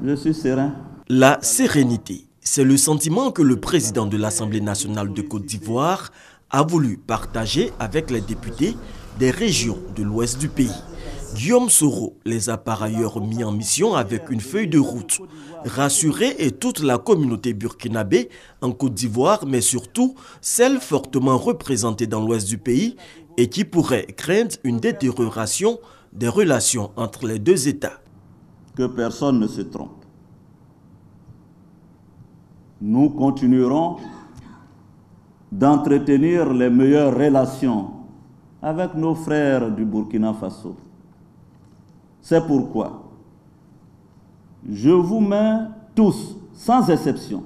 Je suis serein. La sérénité, c'est le sentiment que le président de l'Assemblée nationale de Côte d'Ivoire a voulu partager avec les députés des régions de l'ouest du pays. Guillaume Soro les a par ailleurs mis en mission avec une feuille de route. Rassurer et toute la communauté burkinabé en Côte d'Ivoire, mais surtout celle fortement représentée dans l'ouest du pays et qui pourrait craindre une détérioration des relations entre les deux États. Que personne ne se trompe. Nous continuerons d'entretenir les meilleures relations avec nos frères du Burkina Faso. C'est pourquoi je vous mets tous, sans exception,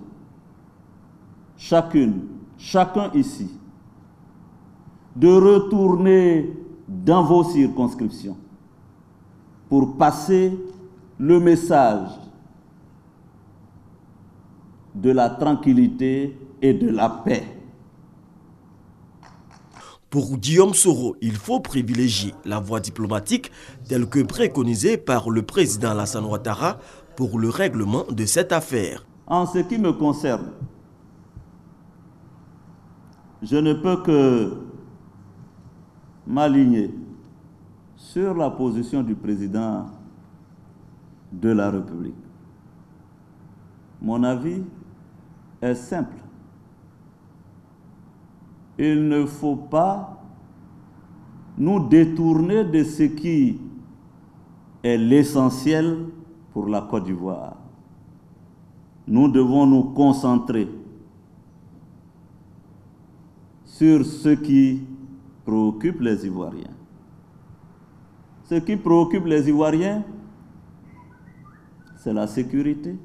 chacun ici, de retourner dans vos circonscriptions pour passer le message de la tranquillité et de la paix. Pour Guillaume Soro, il faut privilégier la voie diplomatique telle que préconisée par le président Alassane Ouattara pour le règlement de cette affaire. En ce qui me concerne, je ne peux que m'aligner sur la position du président de la République. Mon avis est simple. Il ne faut pas nous détourner de ce qui est l'essentiel pour la Côte d'Ivoire. Nous devons nous concentrer sur ce qui préoccupe les Ivoiriens. Ce qui préoccupe les Ivoiriens, c'est la sécurité,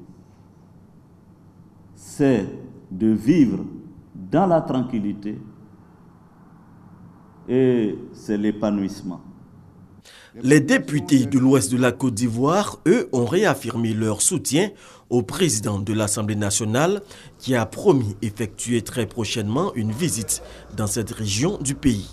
c'est de vivre dans la tranquillité et c'est l'épanouissement. Les députés de l'ouest de la Côte d'Ivoire, eux, ont réaffirmé leur soutien au président de l'Assemblée nationale qui a promis effectuer très prochainement une visite dans cette région du pays.